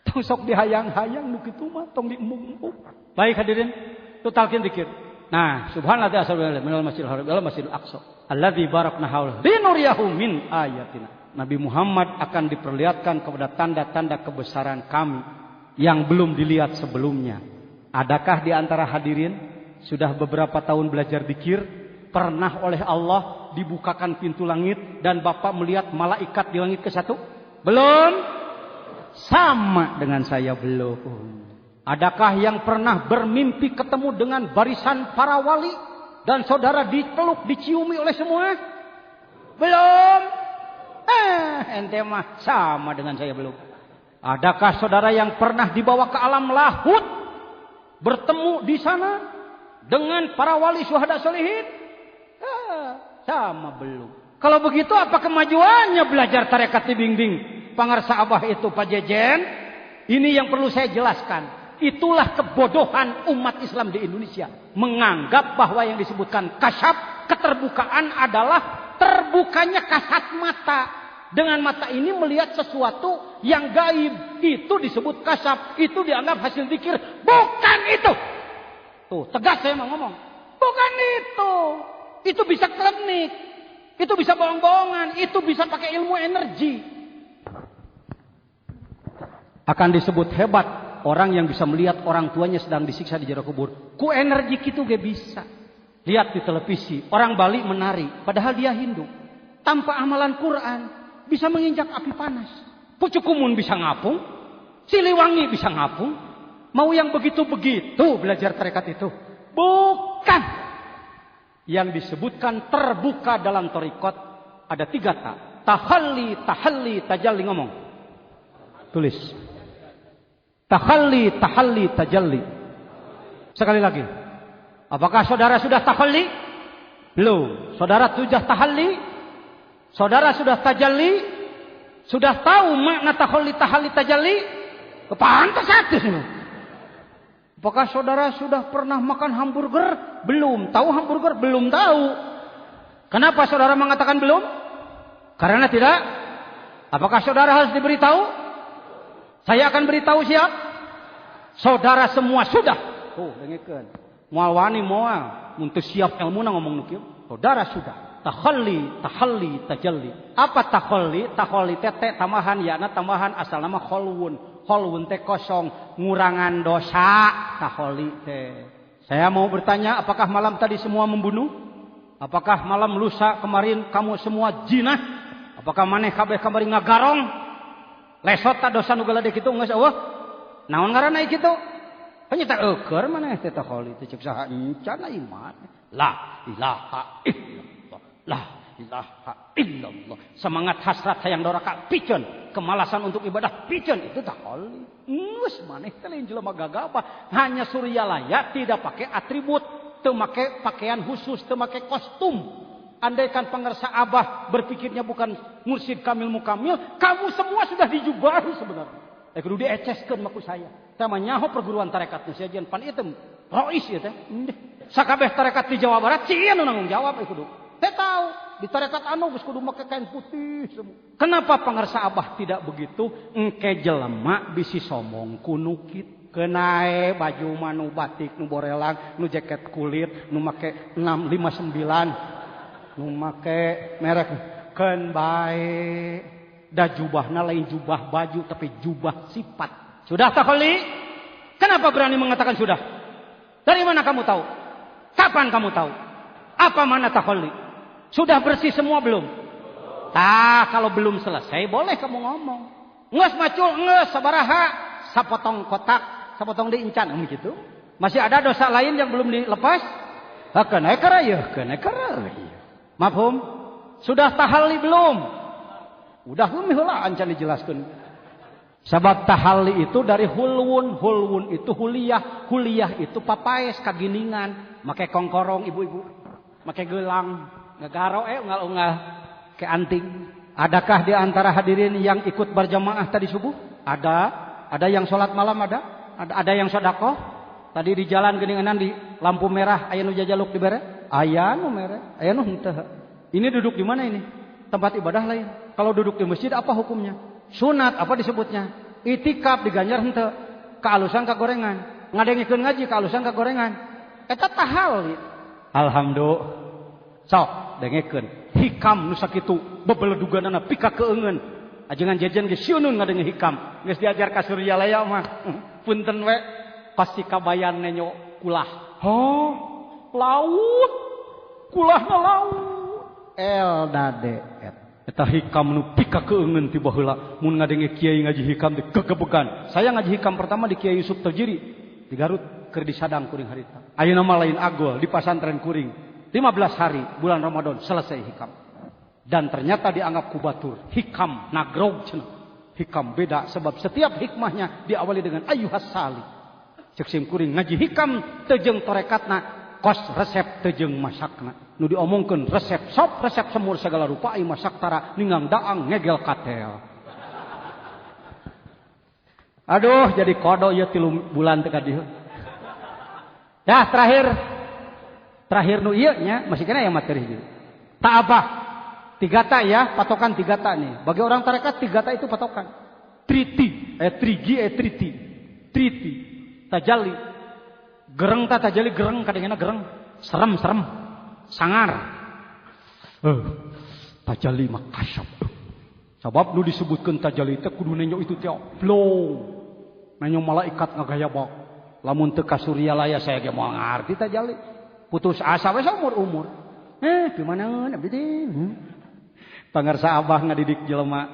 Speaker 1: Tong sok dihayang-hayang nu kitu mah tong diembung-embung. Baik hadirin, itu talqin zikir. Nah, subhanallah ta'ala minal masjidil haram ila masjidil aqsa alladzi barakna haula linuriyahu min ayatina. Nabi Muhammad akan diperlihatkan kepada tanda-tanda kebesaran kami yang belum dilihat sebelumnya. Adakah di antara hadirin sudah beberapa tahun belajar zikir, pernah oleh Allah dibukakan pintu langit dan Bapak melihat malaikat di langit ke-1? Belum? Sama dengan saya belum. Adakah yang pernah bermimpi ketemu dengan barisan para wali dan saudara dipeluk, diciumi oleh semua? Belum? Ente mah sama dengan saya belum. Adakah saudara yang pernah dibawa ke alam lahut, bertemu di sana dengan para wali syuhada sholihin? Sama belum. Kalau begitu apa kemajuannya belajar tarekat Tibing-Bing? Pangarsa Abah itu Pak Jejen. Ini yang perlu saya jelaskan. Itulah kebodohan umat Islam di Indonesia. Menganggap bahwa yang disebutkan kasyaf, keterbukaan adalah terbukanya kasat mata. Dengan mata ini melihat sesuatu yang gaib. Itu disebut kasyaf. Itu dianggap hasil zikir. Bukan itu. Tuh, tegas saya mau ngomong. Bukan itu. Itu bisa klinik. Itu bisa bohong-bohongan. Itu bisa pakai ilmu energi. Akan disebut hebat orang yang bisa melihat orang tuanya sedang disiksa di jero kubur. Ku energi gitu gak bisa. Lihat di televisi, orang Bali menari, padahal dia Hindu. Tanpa amalan Quran, bisa menginjak api panas. Pucukumun bisa ngapung, Siliwangi bisa ngapung. Mau yang begitu-begitu belajar tarekat itu? Bukan. Yang disebutkan terbuka dalam tarekat ada 3 tak. Tahalli, tajalli, ngomong. Tulis. Tahalli, tajalli. Sekali lagi. Apakah saudara sudah tahalli? Belum. Saudara sudah tahalli? Saudara sudah tajalli? Sudah tahu makna tahalli, tajalli? Pantas satu. Apakah saudara sudah pernah makan hamburger? Belum. Tahu hamburger? Belum tahu. Kenapa saudara mengatakan belum? Karena tidak. Apakah saudara harus diberitahu? Saya akan beritahu siap. Saudara semua sudah. Tuh, dengekeun. Moal wani moal. Mun teu siap ilmuna ngomong nu kieu. Saudara sudah. Tahalli, tajalli. Apa tahalli? Tahalli teh tambahan yana tambahan asal nama kholwun. Kholwun teh kosong, ngurangan dosa. Tahalli teh. Saya mau bertanya, apakah malam tadi semua membunuh? Apakah malam lusa kemarin kamu semua jinah? Apakah maneh kabeh kamari ngagarong? Lesot tak dosa nu galadeuk kitu geus eueuh. Naon ngaranna kitu? Hanya tak eukeur maneh teh tahalli teh cek saha encan iman. La ilaha illallah. La ilaha illallah. Semangat hasrat hayang doraka pikeun, kemalasan untuk ibadah pikeun itu tahalli. Geus maneh teh lain jelema gagabah, hanya suryalaya tidak pakai atribut, teu make pakaian khusus, teu make kostum. Andaikan pangarsa Abah berpikirnya bukan mursyid kamil mukamil, kamu semua sudah dijubahi sebenarnya. Kudu dieceskeun maku saya. Tama nyaho perguruan tarekat nu sajian pan ieu rois ieu teh. Sakabeh tarekat di Jawa Barat cieun nu nanggung jawab kudu. Teh tahu di tarekat anu geus kudu make kain putih semua. Kenapa pangarsa Abah tidak begitu? Engke jelema bisi somong kuno kitu. Kenae baju mah nu batik, nu borelang, nu jaket kulit, nu make 659, nu make merek keun bae. Da jubahna lain jubah baju tapi jubah sifat. Sudah takholi? Kenapa berani mengatakan sudah? Dari mana kamu tahu? Kapan kamu tahu? Apa mana takholi? Sudah bersih semua belum? Tah, kalau belum selesai boleh kamu ngomong. Nges macul, nges sabaraha, sapotong kotak. Sapotong diincan gitu. Masih ada dosa lain yang belum dilepas? Kena ekara ya, kena ekara. Mafhum? Sudah tahalli belum? Udah heula ancan dijelaskeun. Sebab tahalli itu dari hulwun, hulwun itu huliyah, huliyah itu papaes kaginingan, make kongkorong ibu-ibu, make gelang, ngagaro unggal-unggal ke anting. Adakah di antara hadirin yang ikut berjamaah tadi subuh? Ada yang sholat malam ada yang sedekah. Tadi di jalan geuninganan di lampu merah aya nu jajaluk dibere? Aya nu merah, aya nu henteu. Ini duduk di mana ini? Tempat ibadah lain. Kalau duduk di masjid apa hukumnya? Sunat apa disebutnya? Itikaf diganjar henteu. Kaalusan kagorengan. Ngadengikeun ngaji kaalusan kagorengan. Eta tahal. Alhamdulillah. Sok dengikeun. Hikam nu sakitu bebeleduganana pika keungeun. Ajengan jajan ge sieunun ngadenge hikam. Geus diajar ka Suryalaya mah. Punten we pasti kabayan nenyo kulah. Oh, laut. Kulahna laut. Eldade eta hikam nu pika keungeun ti baheula. Mun ngadenge kiai ngaji hikam teh kegebegan. Saya ngaji hikam pertama di Kiai Yusuf Tajiri di Garut keur disadang kuring harita. Ayeuna mah lain agol di pasantren kuring. 15 hari bulan Ramadan selesai hikam. Dan ternyata dianggap kubatur. Hikam nagrog cenah. Hikam beda sebab setiap hikmahnya diawali dengan ayyuhas salih. Cek sim kuring ngaji hikam teu jeung torekatna kos resep teu jeung masakna. Nu diomongkeun resep sop resep semur segala rupa ai masak tara ningang daang ngegel katel. Aduh jadi kodo ya 3 bulan teh ka dieu. Dah terakhir nu ieu nya masih kena aya materi ieu. Ta'abah 3 ta ya, patokan 3 ta nih. Bagi orang tarekat 3 ta itu patokan. Triti, triti, tajalli. Gereng ta tajalli gereng kadengena gereng. Serem, sangar. Tajalli mah kasyaf. Sabab nu disebutkeun tajalli teh kudu nenyo itu teh plong. Nenyo malaikat ngagayabak. Lamun teu ka Suryalaya saya ge moal ngarti tajalli. Putus asa we umur. Gimana abdi teh? Pangarsa Abah ngadidik jelema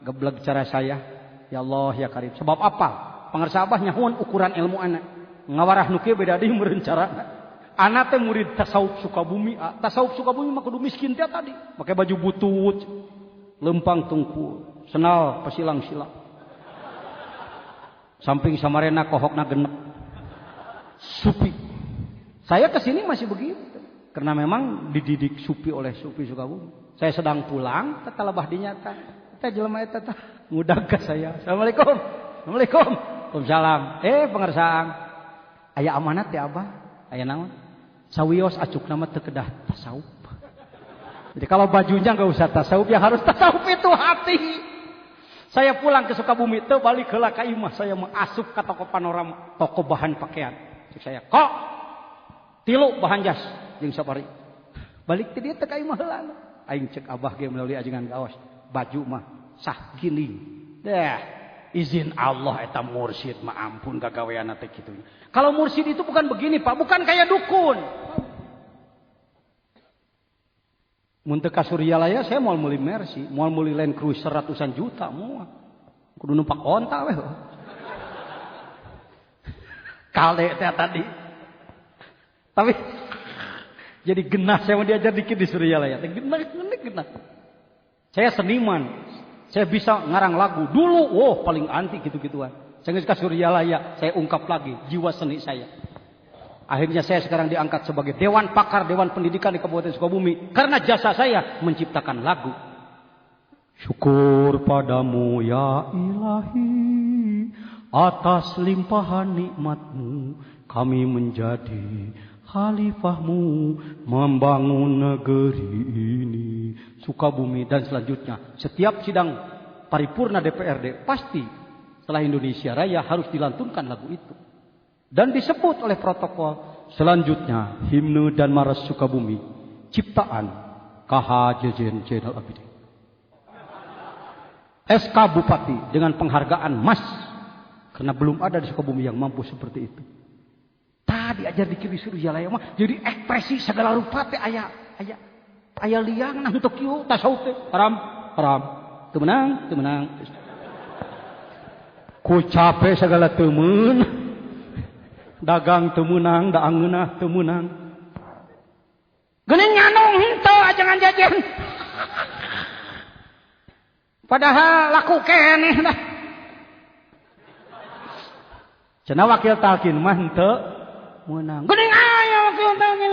Speaker 1: geblek cara saya. Ya Allah ya Karim. Sebab apa? Pangarsa Abah nyahoan ukuran ilmu anak. Ngawarah nu kieu beda deui meureun carana. Anak teh murid tasawuf Sukabumi. Tasawuf Sukabumi mah kudu miskin teh tadi. Make baju butut, lempang tungkul, senal pasilang-silang. Samping samarena kohokna genep. Supi. Saya kesini masih begitu. Karena memang dididik supi oleh Sufi Sukabumi. Saya sedang pulang, tata lebah dinyata. Tata jelema eta tah ngudag ka saya. Assalamualaikum. Assalamualaikum. Waalaikumsalam. Pangersaan. Aya amanat ya Abah? Aya naon? Sawios acukna mah teu kedah tasawuf. Jadi kalau bajunya enggak usah tasawuf, yang harus tasawuf itu hati. Saya pulang ke Sukabumi teu balik heula ka imah, saya mengasup ka toko Panorama, toko bahan pakaian. Cek saya, "Kok 3 bahan jas jeung sapari." Balik ti dieu teh ka imah heula. Aing cek Abah ge meuli ajengan gaos. Baju mah sah gini. Izin Allah eta mursyid mah ampun gagaweanna teh kitu. Kalau mursyid itu bukan begini, Pak, bukan kayak dukun. Mun teu ka Suryalaya saya moal meuli Mercy, moal meuli Land Cruiser ratusan juta moal. Kudu numpak onta we. Kalde teh tadi. Tapi jadi genah saya mau diajar dikit di Suryalaya. Genah. Saya seniman. Saya bisa ngarang lagu. Dulu, paling anti gitu-gituan. Saya ke Suryalaya, saya ungkap lagi jiwa seni saya. Akhirnya saya sekarang diangkat sebagai Dewan Pakar Dewan Pendidikan di Kabupaten Sukabumi. Karena jasa saya menciptakan lagu. Syukur padamu ya Ilahi, atas limpahan nikmatmu kami menjadi khalifahmu membangun negeri ini. Sukabumi dan selanjutnya. Setiap sidang paripurna DPRD pasti setelah Indonesia Raya harus dilantunkan lagu itu. Dan disebut oleh protokol selanjutnya himne dan maras Sukabumi ciptaan KH Jejen Zainal Abidin. SK Bupati dengan penghargaan emas karena belum ada di Sukabumi yang mampu seperti itu. Tadi ajar di Kiri Surya Laya mah jadi ekspresi segala rupa teh aya liang nang teu kieu tasawuf teh haram teu menang ku capek segala teu meun dagang teu meunang da angeunah teu meunang geuning nyanong henteu ajangan jajan padahal laku keneh dah cenah wakil talkin mah henteu meunang geuning aya wakil talkin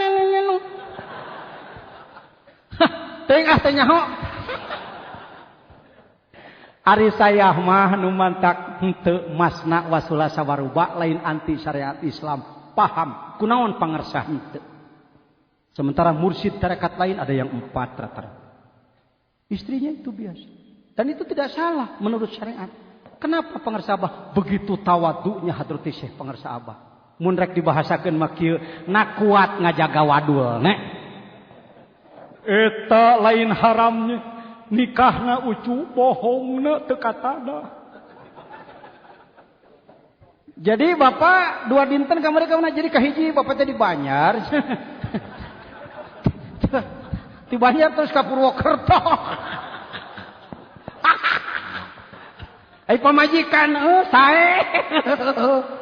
Speaker 1: teuing teh nyaho ari saya mah nu mantak henteu masna wasula sawaruba lain anti syariat Islam paham kunaon pangersah henteu sementara mursyid tarekat lain ada yang 4 rata-rata istrinya itu biasa dan itu tidak salah menurut syariat. Kenapa pangersah Abah begitu tawadunya hadrati Syekh pangersah Abah mun rek dibahasakeun mah kieu na kuat ngajaga wadul nek eta lain haramnya nikahna ucu bohongna teu katada. Jadi bapak 2 dinten kamari kauna jadi kahiji bapak teh di Banjar. Di Banjar terus ka Purwokerto. Ai pamajikan sae.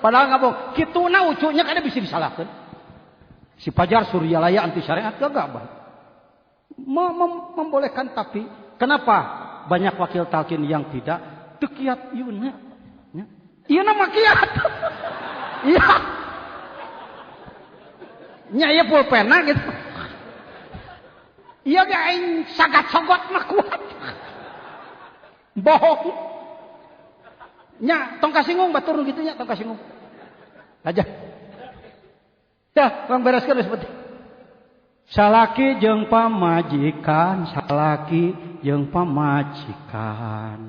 Speaker 1: Padahal ngabong kituna ucunya kada bisa disalahkeun. Si Pajar Suryalaya anti syariat gagah bae. Membolehkan tapi kenapa banyak wakil talkin yang tidak tekiat ieu na makiat. Iya. Nya ieu pulpena gitu. Iya ge aing sagat-sogot mah kuat. Bohong. Nya tong kasinggung batur gitu nya tong kasinggung. Aja. Dah, urang bereskeun geus penting. Salaki jeung pamajikan, salaki jeung pamajikan.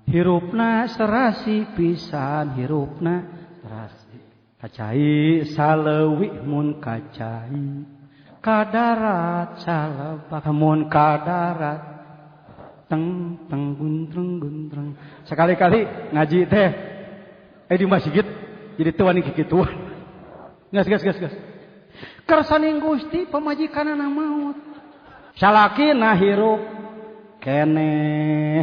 Speaker 1: Hirupna serasi pisan, hirupna serasi. Kacai saleuwi mun kacai. Kadarat salebak mun kadarat. Teng guntreng. Sekali-kali ngaji teh di masjid jadi teu wani kikituan. Gas. Kersaning Gusti pamajikanana maut. Salaki na hirup keneh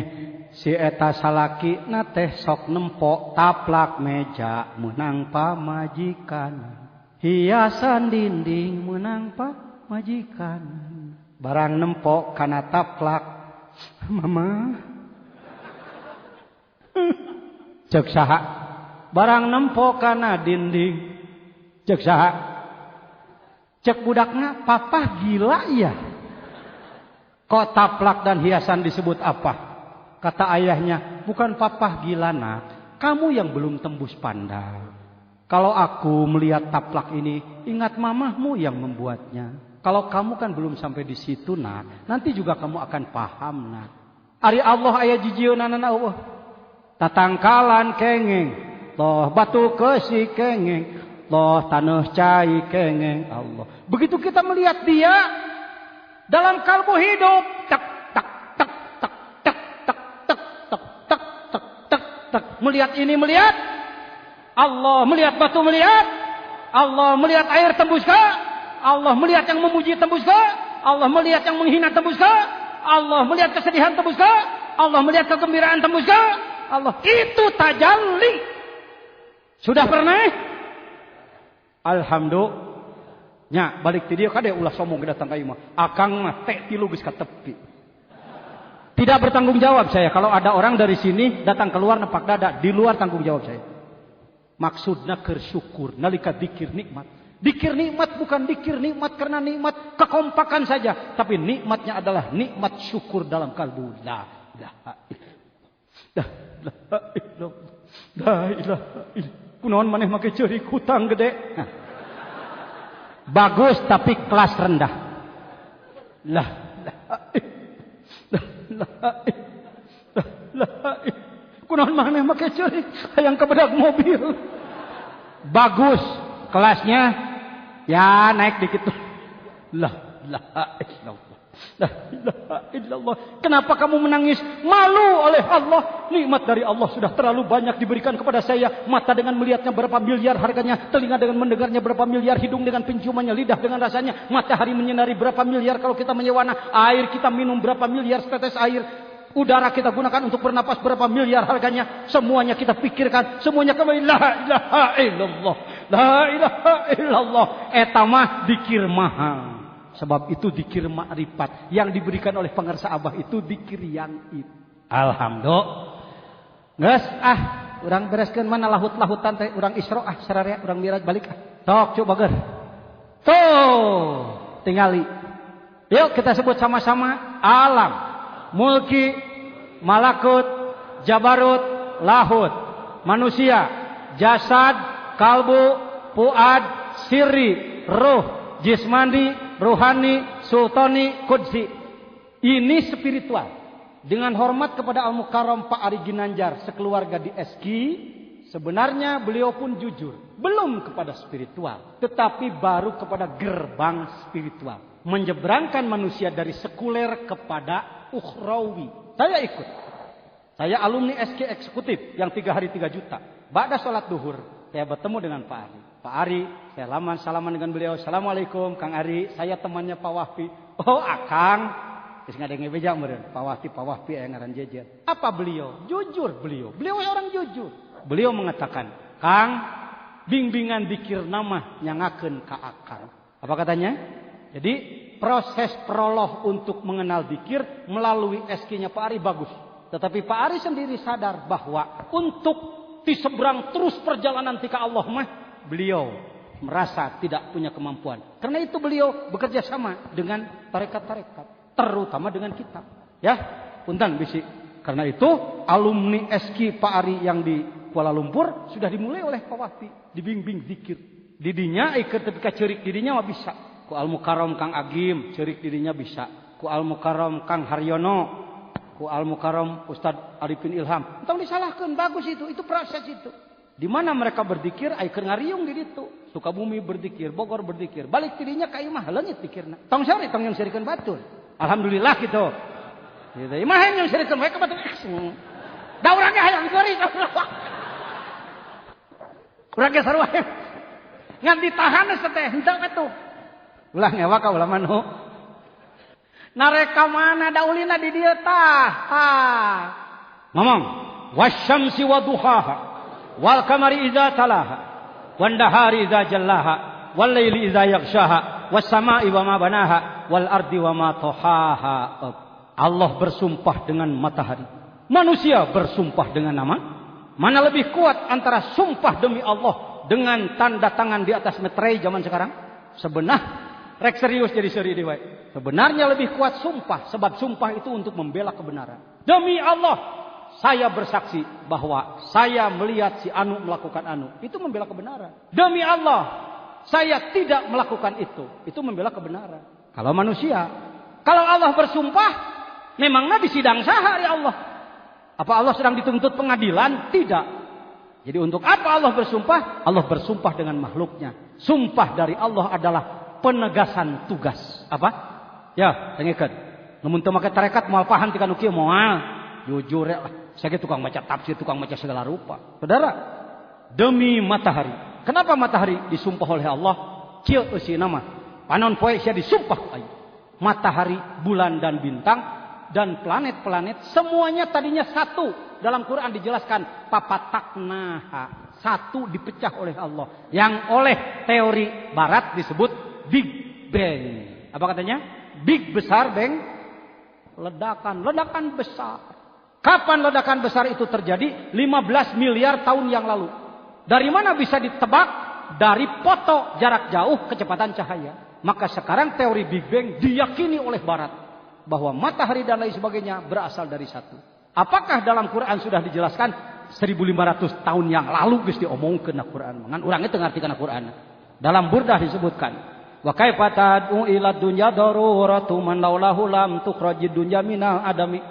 Speaker 1: si eta salaki na teh sok nempok taplak meja menang pamajikan. Hiasan dinding menang pamajikan. Barang nempok kana taplak mama. Cek saha barang nempok kana dinding cek saha cek budakna papa gila ya. Kok taplak dan hiasan disebut apa? Kata ayahnya, bukan papa gila nak, kamu yang belum tembus pandang. Kalau aku melihat taplak ini, ingat mamahmu yang membuatnya. Kalau kamu kan belum sampai di situ nak, nanti juga kamu akan paham nak. Ari Allah aya jijieunana Allah. Tatangkalan kengeng, toh batu kesi kengeng. Loh tanah cai kengeng Allah. Begitu kita melihat dia dalam kalbu hidup, tak melihat ini melihat Allah, melihat batu melihat Allah, melihat air tembus ke Allah, melihat yang memuji tembus ke Allah, melihat yang menghina tembus ke Allah, melihat kesedihan tembus ke Allah, melihat kegembiraan tembus ke Allah. Itu tajalli. Sudah pernah? Alhamdulillah. Nya balik ti dieu kade ulah sombong datang ka ieu mah. Akang mah teh tilu geus ka tepi. Tidak bertanggung jawab saya kalau ada orang dari sini datang keluar nepak dada, di luar tanggung jawab saya. Maksudna keur syukur nalika dikir nikmat. Dikir nikmat bukan dikir nikmat karena nikmat kekompakan saja, tapi nikmatnya adalah nikmat syukur dalam kalbu. La ilaha illallah. Kunaon maneh make ceurik hutang gede. Nah. Bagus tapi kelas rendah. Lah. Kunaon maneh make ceurik hayang ka bedak mobil. Bagus Kelasnya ya naik dikit tuh. La ilaha illallah. La ilaha illallah. Kenapa kamu menangis? Malu oleh Allah. Nikmat dari Allah sudah terlalu banyak diberikan kepada saya. Mata dengan melihatnya berapa miliar harganya. Telinga dengan mendengarnya berapa miliar. Hidung dengan penciumannya. Lidah dengan rasanya. Matahari menyinari berapa miliar kalau kita menyewana. Air kita minum berapa miliar setetes air. Udara kita gunakan untuk bernapas berapa miliar harganya. Semuanya kita pikirkan. Semuanya kembali. La ilaha illallah. La ilaha illallah. Etamah dikir mahal. Sebab itu dikir ma'rifat yang diberikan oleh pengarsa Abah itu dikir yang itu. Alhamdulillah. Geus urang bereskeun mana lahut-lahutan teh urang Isra sararea urang Miraj balik Tok coba ger. Tuh, tingali. Yuk kita sebut sama-sama alam, mulki, malakut, jabarut, lahut, manusia, jasad, kalbu, fuad, sirri, ruh, jismani, rohani, sultani, kudsi. Ini spiritual. Dengan hormat kepada Al-Mukarram Pak Ari Ginanjar sekeluarga di SQ, sebenarnya beliau pun jujur. Belum kepada spiritual, tetapi baru kepada gerbang spiritual. Menyeberangkan manusia dari sekuler kepada ukhrawi. Saya ikut. Saya alumni SQ eksekutif yang 3 hari 3 juta. Ba'da sholat duhur, saya bertemu dengan Pak Ari. Pak Ari, saya salaman dengan beliau. Assalamualaikum Kang Ari, saya temannya Pak Wahfi. Oh Akang, terus ngadenge beja meureun. Pak Wahfi aya ngaran jejer. Apa beliau? Jujur beliau. Beliau orang jujur. Beliau mengatakan, Kang, bimbingan dikir nama nyangakeun ka Akang. Apa katanya? Jadi proses prolog untuk mengenal dikir melalui SQ-nya Pak Ari bagus. Tetapi Pak Ari sendiri sadar bahwa untuk diseberang terus perjalanan tika Allah mah beliau merasa tidak punya kemampuan. Karena itu beliau bekerja sama dengan tarekat-tarekat, terutama dengan kita. Ya, punten bisi. Karena itu alumni SQ Pak Ari yang di Kuala Lumpur sudah dimulai oleh Pak Wahfi, dibimbing zikir. Didinya ikut ketika cerik didinya mah bisa. Ku Al-Mukarram Kang Agim cerik didinya bisa. Ku Al-Mukarram Kang Haryono, ku Al-Mukarram Ustadz Arifin Ilham. Tong disalahkeun bagus itu proses itu. Di mana mereka berzikir, ayeuna ngariung di ditu. Sukabumi berzikir, Bogor berzikir. Balik tidinya ka imah leungit zikirna. Tong sare tong yang sirikeun batur. Alhamdulillah gitu. Gitu. Imah yang sirikeun we ka batur. Da urang ge hayang seurik. Urang ge sarua. Ngan ditahan teh henteu atuh. Ulah ngewa ka ulah manu. Nareka mana daulina di dieu tah. Ngomong, wasyamsi waduhaha. Wal kamari idza talaha wan nahari idza jallaha wal laili idza yaghshaha was samai wa ma banaha wal ardi wa ma tahaha. Allah bersumpah dengan matahari. Manusia bersumpah dengan nama. Mana lebih kuat antara sumpah demi Allah dengan tanda tangan di atas meterai zaman sekarang? Rek serius jadi seri dewa. Sebenarnya lebih kuat sumpah, sebab sumpah itu untuk membela kebenaran. Demi Allah, saya bersaksi bahwa saya melihat si Anu melakukan Anu. Itu membela kebenaran. Demi Allah, saya tidak melakukan itu. Itu membela kebenaran. Kalau manusia, kalau Allah bersumpah, memangnya disidang sahari Allah. Apa Allah sedang dituntut pengadilan? Tidak. Jadi untuk apa Allah bersumpah? Allah bersumpah dengan makhluknya. Sumpah dari Allah adalah penegasan tugas. Apa? Ya, dengekeun. Namun teu make tarekat moal paham ti kanu kieu moal. Jujur ya lah. Saya tukang baca tafsir, tukang baca segala rupa. Saudara, demi matahari. Kenapa matahari disumpah oleh Allah? Kieu eusi nama. Panon poe sia disumpah ayu. Matahari, bulan dan bintang dan planet-planet semuanya tadinya satu. Dalam Quran dijelaskan papataknaha. Satu dipecah oleh Allah. Yang oleh teori barat disebut Big Bang. Apa katanya? Big besar, bang. Ledakan besar. Kapan ledakan besar itu terjadi? 15 miliar tahun yang lalu. Dari mana bisa ditebak? Dari foto jarak jauh kecepatan cahaya. Maka sekarang teori Big Bang diyakini oleh Barat. Bahwa matahari dan lain sebagainya berasal dari satu. Apakah dalam Quran sudah dijelaskan? 1500 tahun yang lalu geus diomongkeun na Quran. Ngan urang teu ngartikeun Quran. Dalam Burdah disebutkan. Wa kaifa tad'u ila dunya daruratu man laulahu lam tukhrajid dunya minal adami.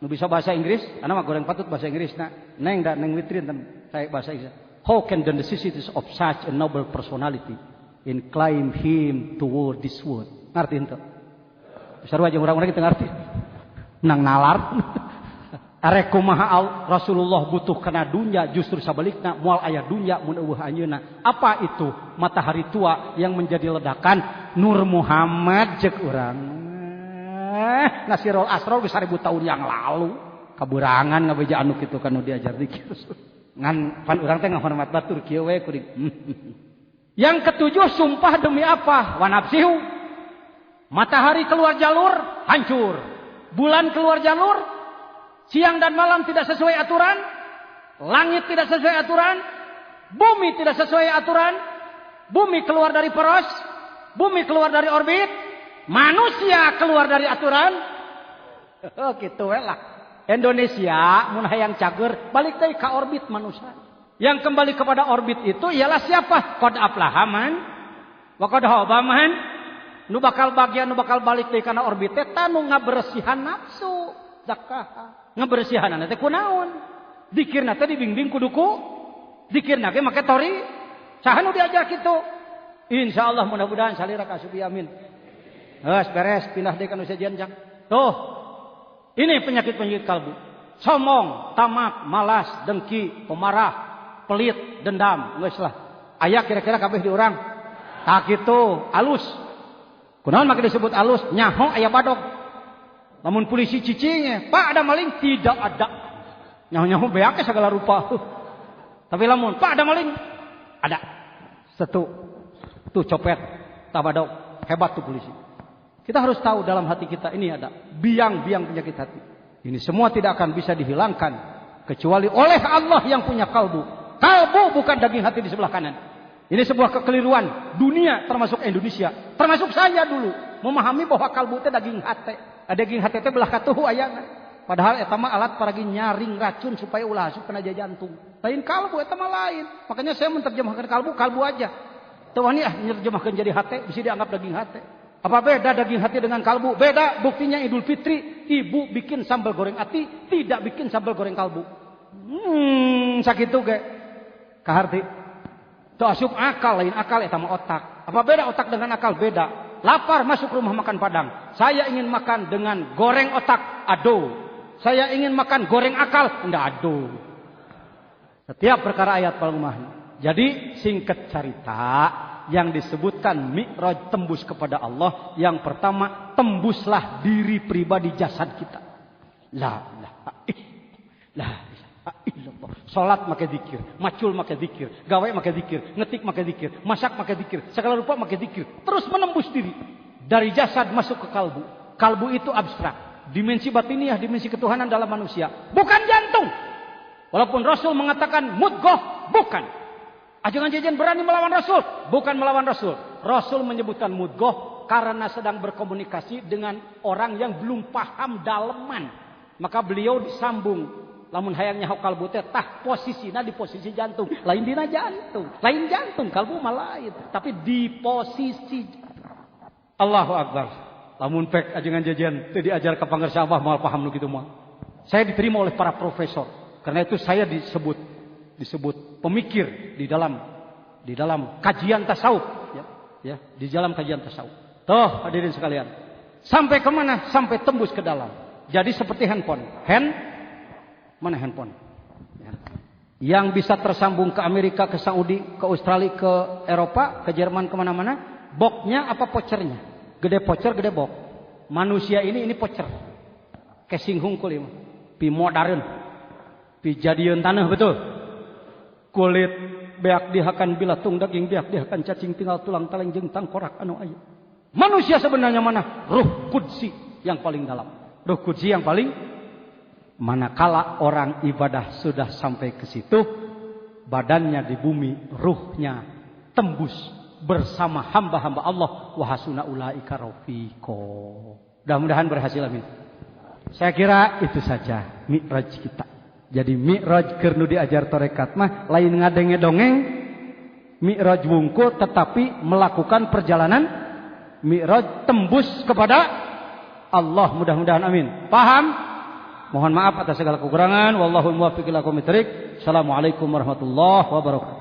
Speaker 1: Nu bisa bahasa Inggris, anak mah goreng patut bahasa Inggris na. Neng da neng witrin saya bahasa Inggris. How can the necessities of such a noble personality incline him toward this world? Ngerti ente? Saru aja orang-orang kita ngerti. Nang nalar. Arek kumaha Rasulullah butuh kana dunya, justru sabalikna moal aya dunya mun eueuh anjeunna. Apa itu? Matahari tua yang menjadi ledakan Nur Muhammad cek urang. Nasirul Asror 1000 tahun yang lalu. Kaburangan ngabeja anu kitu kan nu diajar dikir. Ngan pan urang teh ngahormat batur kieu we kuring. Yang ketujuh, sumpah demi apa? Wa nafsihu. Matahari keluar jalur, hancur. Bulan keluar jalur, siang dan malam tidak sesuai aturan. Langit tidak sesuai aturan. Bumi tidak sesuai aturan. Bumi keluar dari poros. Bumi keluar dari orbit. Manusia keluar dari aturan. Oh gitu we lah. Indonesia mun hayang cager balik deui ka orbit manusia. Yang kembali kepada orbit itu ialah siapa? Qad aflaha man wa qad khaba man. Nu bakal bagian nu bakal balik deui kana orbit teh tanu ngaberesihan nafsu, zakah. Ngaberesihanna teh kunaon? Dikirna teh dibimbing kuduku. Dikirna ge make tori. Saha nu diajar kitu? Insyaallah mudah-mudahan salira kasubi amin. Geus beres pindah deui kana sajian jak. Tuh. Ini penyakit-penyakit kalbu. Sombong, tamak, malas, dengki, pemarah, pelit, dendam. Geus lah. Aya kira-kira kabeh di urang. Tah kitu, alus. Kunaon make disebut alus? Nyaho aya badog. Lamun polisi cicinya, Pak ada maling? Tidak ada. Nyaho-nyaho beake segala rupa. Tapi lamun Pak ada maling? Ada. Satu. Tuh copet, tah badog. Hebat tuh polisi. Kita harus tahu dalam hati kita ini ada biang-biang penyakit hati. Ini semua tidak akan bisa dihilangkan kecuali oleh Allah yang punya kalbu. Kalbu bukan daging hati di sebelah kanan. Ini sebuah kekeliruan dunia termasuk Indonesia. Termasuk saya dulu. Memahami bahwa kalbu itu daging hati. Daging hati itu belah katuhu ayana. Padahal eta mah alat paragi nyaring racun supaya ulah asup kena jantung. Lain kalbu eta mah lain. Makanya saya menerjemahkan kalbu aja. Teu wani nerjemahkeun jadi hati bisa dianggap daging hati. Apa beda daging hati dengan kalbu? Beda. Buktinya Idul Fitri. Ibu bikin sambal goreng hati. Tidak bikin sambal goreng kalbu. Sakitu ge. Kaharti. Itu asup akal. Lain akal eta mah otak. Apa beda otak dengan akal? Beda. Lapar masuk rumah makan Padang. Saya ingin makan dengan goreng otak. Aduh. Saya ingin makan goreng akal. Enggak aduh. Setiap perkara ayat paling mahal. Jadi singkat cerita. Yang disebutkan Mi'raj tembus kepada Allah. Yang pertama, tembuslah diri pribadi jasad kita. La ilaha illallah. Salat make zikir, macul make zikir, gawe make zikir, ngetik make zikir, masak make zikir, segala rupa make zikir. Terus menembus diri. Dari jasad masuk ke kalbu. Kalbu itu abstrak. Dimensi batiniah, dimensi ketuhanan dalam manusia. Bukan jantung. Walaupun Rasul mengatakan mudghah, bukan. Ajangan-ajangan berani melawan Rasul. Bukan melawan Rasul. Rasul menyebutkan mudghah karena sedang berkomunikasi dengan orang yang belum paham daleman. Maka beliau disambung. Lamun hayang nyaho kalbu teh tah posisina di posisi jantung. Lain dina jantung. Lain jantung. Kalbu mah lain. Tapi di posisi. Allahu Akbar. Lamun pek ajangan-ajangan teu diajar ka pangarsa Abah moal paham nu kitu mah. Saya diterima oleh para profesor. Karena itu saya disebut pemikir di dalam kajian tasawuf ya di dalam kajian tasawuf. Tuh hadirin sekalian, sampai ke mana? Sampai tembus ke dalam. Jadi seperti handphone. Mana handphone? Yang bisa tersambung ke Amerika, ke Saudi, ke Australia, ke Eropa, ke Jerman, kemana-mana. Boxnya apa pocernya? Gede pocer, gede box. Manusia ini pocer. Casing hungkul ini. Pi modern. Pi jadian tanah betul. Kulit beak dihakan bilatung daging beak dihakan cacing tinggal tulang taleng jeung tangkorak anu aya. Manusia sebenarnya mana? Ruh kudsi yang paling dalam. Ruh kudsi yang paling manakala orang ibadah sudah sampai ke situ, badannya di bumi, ruhnya tembus bersama hamba-hamba Allah wa hasuna ulaika rafiqo. Mudah-mudahan berhasil amin. Saya kira itu saja Mi'raj kita. Jadi Mi'raj keur nu diajar tarekat mah lain ngadenge dongeng. Mi'raj wungkul tetapi melakukan perjalanan Mi'raj tembus kepada Allah. Mudah-mudahan amin. Paham? Mohon maaf atas segala kekurangan. Wallahu muwaffiq ila aqwamit thoriq. Assalamualaikum warahmatullahi wabarakatuh.